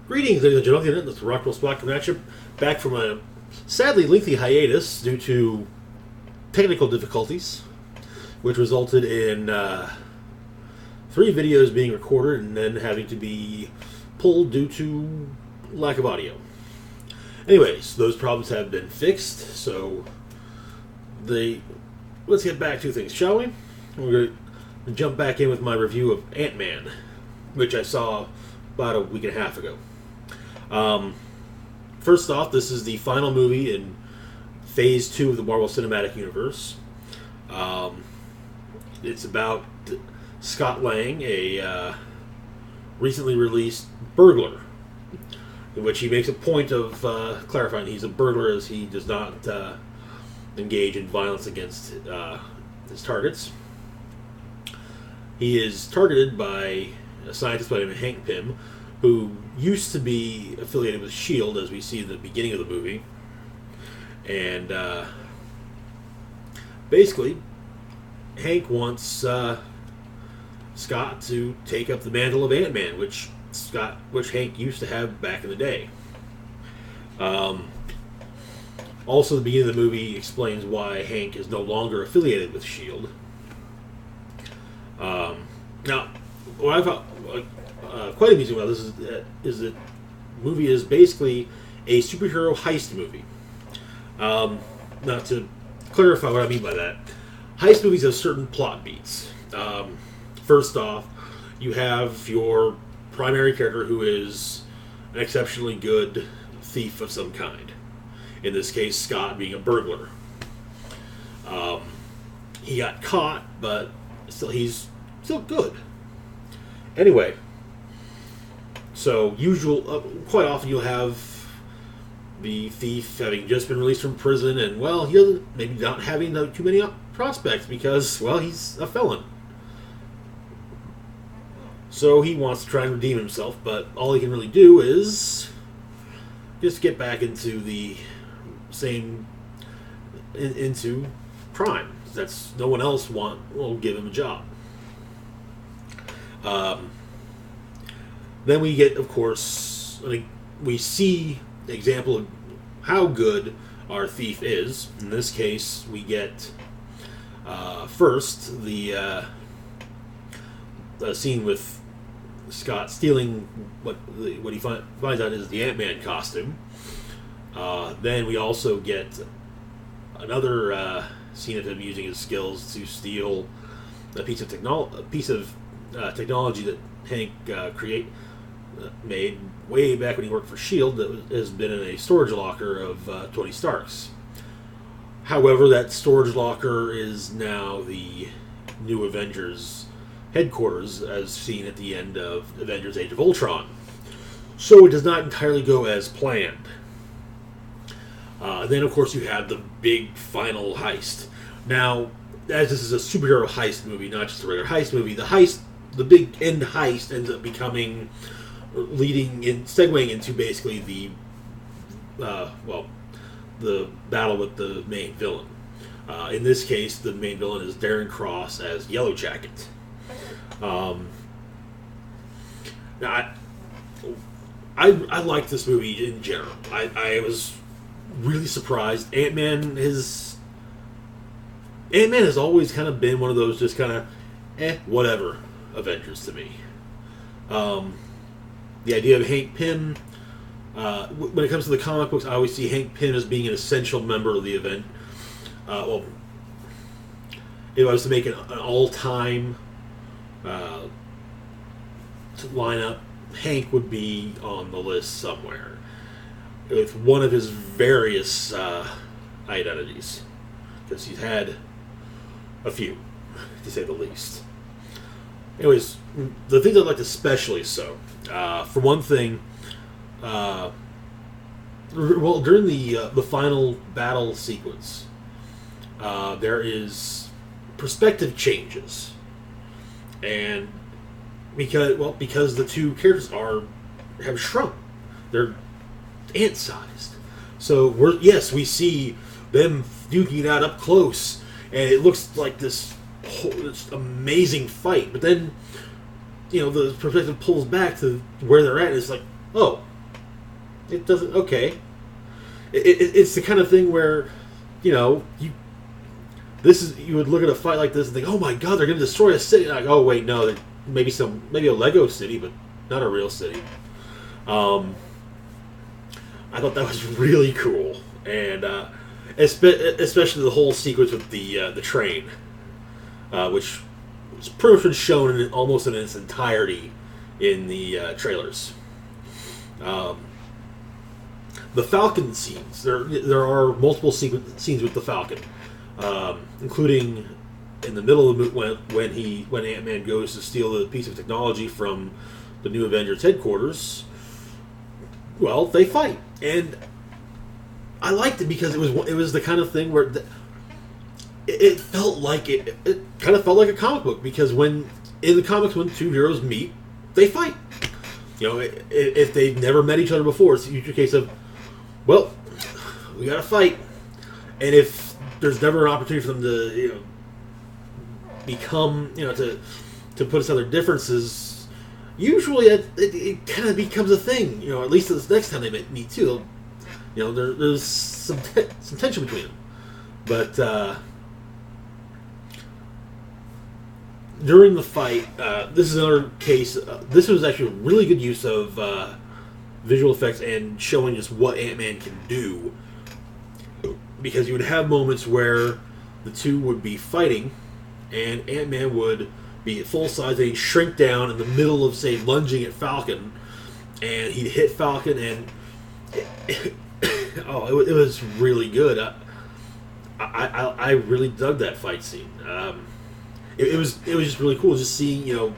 Greetings, ladies and gentlemen. This is Rockwell Spot coming at you, back from a sadly lengthy hiatus due to technical difficulties, which resulted in 3 videos being recorded and then having to be pulled due to lack of audio. Anyways, those problems have been fixed, so let's get back to things, shall we? We're going to jump back in with my review of Ant-Man, which I saw about a week and a half ago. First off, this is the final movie in Phase 2 of the Marvel Cinematic Universe. It's about Scott Lang, a recently released burglar, in which he makes a point of clarifying he's a burglar as he does not engage in violence against his targets. He is targeted by a scientist by the name of Hank Pym, who used to be affiliated with S.H.I.E.L.D., as we see in the beginning of the movie. And basically, Hank wants Scott to take up the mantle of Ant-Man, which Hank used to have back in the day. Also, the beginning of the movie explains why Hank is no longer affiliated with S.H.I.E.L.D. Now, what I thought quite amusing about this is that the movie is basically a superhero heist movie. Now, to clarify what I mean by that, heist movies have certain plot beats. First off, you have your primary character who is an exceptionally good thief of some kind. In this case, Scott being a burglar. He got caught, but he's still good. Anyway, so quite often you'll have the thief having just been released from prison, and he doesn't, maybe not having too many prospects because he's a felon. So he wants to try and redeem himself, but all he can really do is just get back into the into crime. That's no one else will give him a job. Then we get, of course, we see an example of how good our thief is. In this case, we get first the scene with Scott stealing what he finds out is the Ant-Man costume. Then we also get another scene of him using his skills to steal a piece of technology that Hank made way back when he worked for S.H.I.E.L.D. that has been in a storage locker of Tony Stark's. However, that storage locker is now the new Avengers headquarters, as seen at the end of Avengers Age of Ultron. So it does not entirely go as planned. Then, of course, you have the big final heist. Now, as this is a superhero heist movie, not just a regular heist movie, the big end heist ends up becoming segueing into basically the battle with the main villain. In this case, the main villain is Darren Cross as Yellow Jacket. Now, I like this movie in general. I was really surprised. Ant-Man has always kind of been one of those just kind of whatever Avengers to me. The idea of Hank Pym, when it comes to the comic books, I always see Hank Pym as being an essential member of the event. If I was to make an all-time lineup, Hank would be on the list somewhere with one of his various identities, because he's had a few, to say the least. Anyways, the things I liked especially so, for one thing, during the final battle sequence, there is perspective changes, and because the two characters have shrunk, they're ant-sized. So we see them duking it out up close, and it looks like this amazing fight. But then, the perspective pulls back to where they're at, and it's like, oh, it doesn't. Okay, it's the kind of thing where, you would look at a fight like this and think, oh my god, they're going to destroy a city. Like, oh wait, no, maybe a Lego city, but not a real city. I thought that was really cool, and especially the whole sequence with the train, which was pretty much been shown almost in its entirety in the trailers. The Falcon scenes. There are multiple scenes with the Falcon, including in the middle of the movie when Ant-Man goes to steal the piece of technology from the New Avengers headquarters. Well, they fight, and I liked it because it was the kind of thing where it felt like it kind of felt like a comic book, because when in the comics when two heroes meet, they fight. If they've never met each other before, it's usually a case of, well, we got to fight, and if there's never an opportunity for them to become to put aside their differences. Usually, it kind of becomes a thing. At least this next time they meet too. There's some tension between them. But during the fight, this is another case. This was actually a really good use of visual effects and showing just what Ant-Man can do. Because you would have moments where the two would be fighting, and Ant-Man would be at full size, and he'd shrink down in the middle of, say, lunging at Falcon, and he'd hit Falcon, and it was really good. I really dug that fight scene. It was just really cool, just seeing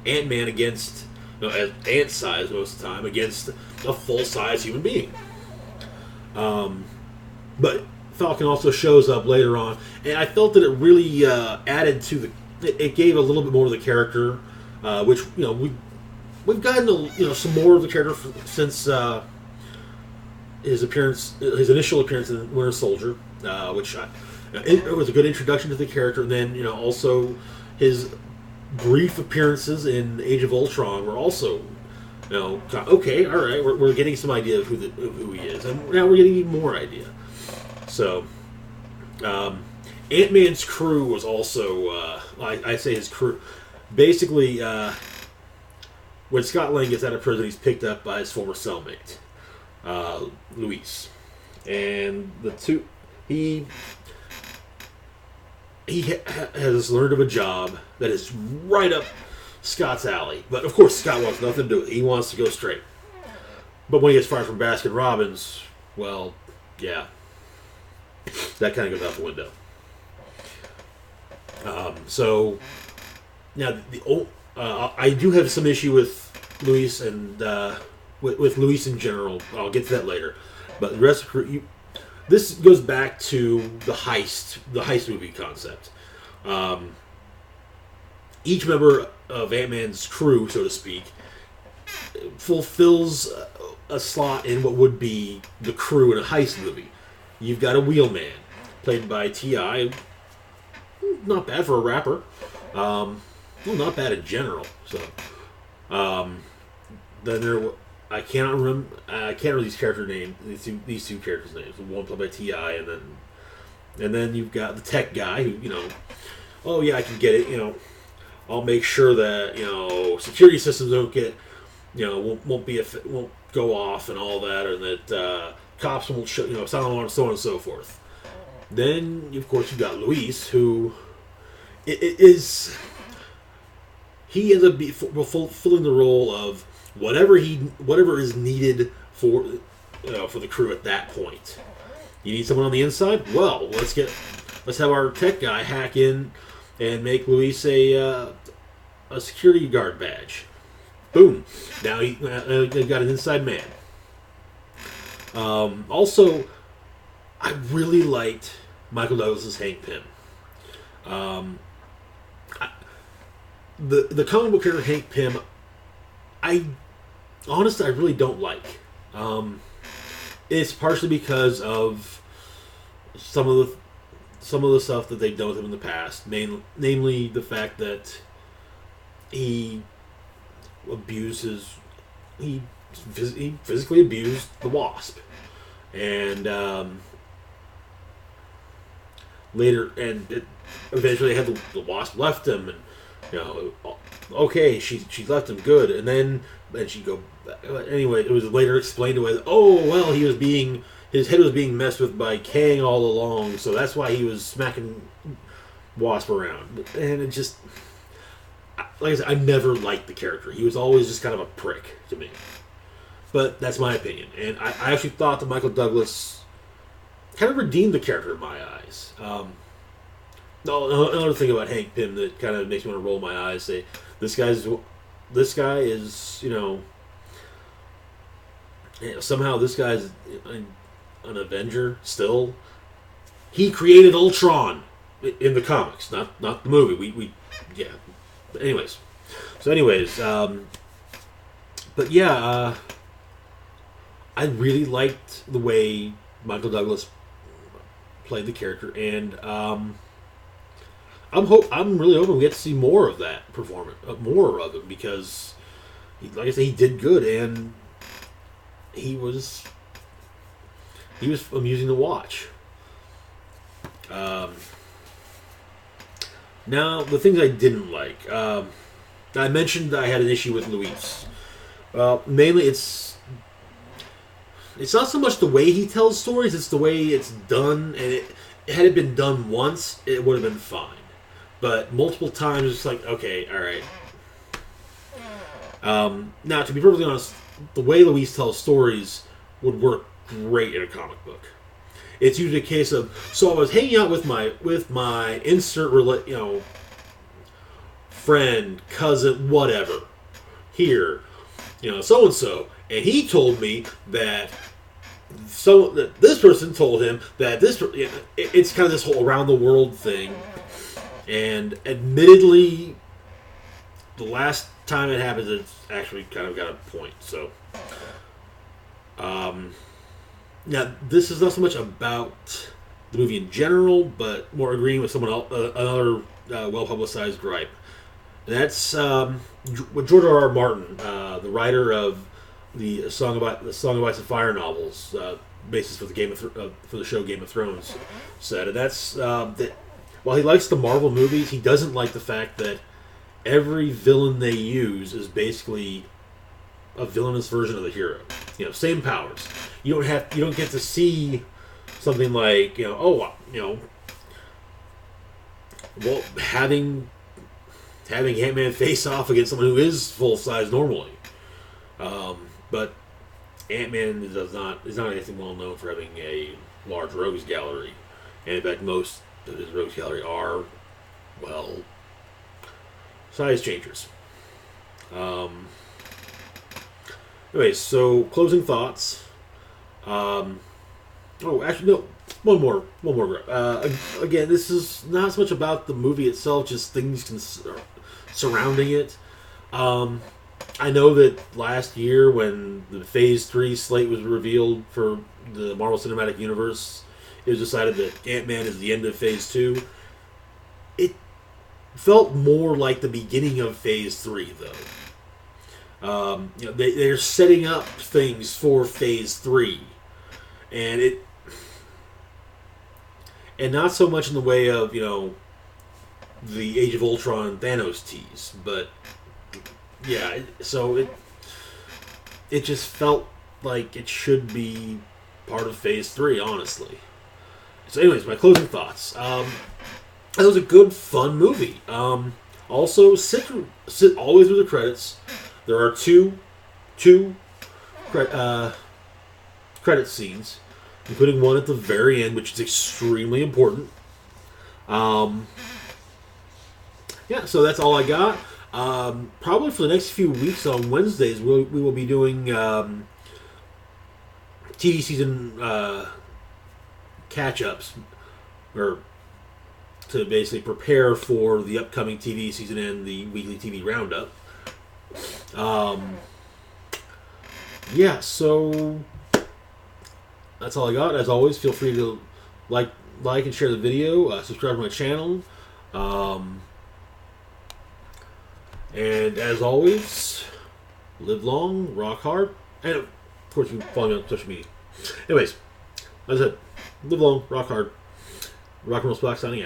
Ant-Man against at ant size most of the time against a full size human being. But Falcon also shows up later on, and I felt that it really added to it gave a little bit more of the character, which we've gotten some more of the character since his initial appearance in Winter Soldier, which it was a good introduction to the character, and then also his brief appearances in Age of Ultron were also okay, all right, we're getting some idea of who he is, and now we're getting even more idea. So. Ant-Man's crew was also, I say his crew, basically, when Scott Lang gets out of prison, he's picked up by his former cellmate, Luis. And the two, he has learned of a job that is right up Scott's alley. But, of course, Scott wants nothing to do with it. He wants to go straight. But when he gets fired from Baskin-Robbins, well, yeah, that kind of goes out the window. So now I do have some issue with Luis and with Luis in general. I'll get to that later. But the rest of this goes back to the heist movie concept. Each member of Ant-Man's crew, so to speak, fulfills a slot in what would be the crew in a heist movie. You've got a wheelman, played by T.I., not bad for a rapper. Well, not bad in general. So, then I cannot remember these character names. These two characters' names. One played by T.I., and then you've got the tech guy who oh yeah, I can get it. I'll make sure that security systems don't get won't go off and all that, or that cops won't show silent alarm, so on and so forth. Then, of course, you've got Luis, who he ends up fulfilling the role of whatever is needed for the crew at that point. You need someone on the inside? Well, let's have our tech guy hack in and make Luis a security guard badge. Boom! Now they've got an inside man. Also, I really liked Michael Douglas's Hank Pym. The comic book character Hank Pym, honestly I really don't like. It's partially because of some of the stuff that they've done with him in the past, namely the fact that he he physically abused the Wasp, and eventually had the Wasp left him, and okay, she left him good, and then she go. Anyway, it was later explained away. Oh well, his head was being messed with by Kang all along, so that's why he was smacking Wasp around, and it just. Like I said, I never liked the character. He was always just kind of a prick to me. But that's my opinion. And I actually thought that Michael Douglas kind of redeemed the character in my eyes. Another thing about Hank Pym that kind of makes me want to roll my eyes, say, this guy is, somehow this guy's an Avenger still. He created Ultron in the comics, not the movie. Yeah. Anyways, but yeah, I really liked the way Michael Douglas played the character, and I'm really hoping we get to see more of that performance, more of it, because, like I said, he did good, and he was amusing to watch. Now, the things I didn't like. I mentioned that I had an issue with Luis. Mainly, it's not so much the way he tells stories, it's the way it's done. And had it been done once, it would have been fine. But multiple times, it's like, okay, all right. Now, to be perfectly honest, the way Luis tells stories would work great in a comic book. It's usually a case of, so I was hanging out with my insert friend, cousin, whatever, here, so and so, and he told me that this person told him that this. It's kind of this whole around the world thing, and admittedly, the last time it happens, it's actually kind of got a point. So, now, this is not so much about the movie in general, but more agreeing with someone else, another well-publicized gripe. And that's with George R.R. Martin, the writer of the Song of Ice and Fire novels, basis for the show Game of Thrones, said, and that's that. While he likes the Marvel movies, he doesn't like the fact that every villain they use is basically a villainous version of the hero. Same powers. You don't get to see something like, having Ant-Man face off against someone who is full size normally. But Ant-Man is not anything well known for having a large rogues gallery. And in fact, most of his rogues gallery are, size changers. Anyway, so closing thoughts. Actually, no. One more. Again, this is not so much about the movie itself, just things surrounding it. I know that last year, when the Phase 3 slate was revealed for the Marvel Cinematic Universe, it was decided that Ant-Man is the end of Phase 2. It felt more like the beginning of Phase 3, though. They're setting up things for Phase 3. And not so much in the way of, the Age of Ultron Thanos tease, but yeah, so it just felt like it should be part of Phase 3, honestly. So anyways, my closing thoughts. It was a good, fun movie. Also, sit always through the credits. There are two credit scenes, including one at the very end, which is extremely important. Yeah, so that's all I got. Probably for the next few weeks on Wednesdays, we will be doing TV season catch-ups, or to basically prepare for the upcoming TV season and the weekly TV roundup. Yeah, so that's all I got. As always, feel free to like and share the video, subscribe to my channel. And as always, live long, rock hard, And of course, you can follow me on social media. Anyways, as I said, live long, rock hard. Rock and Roll Splash signing out.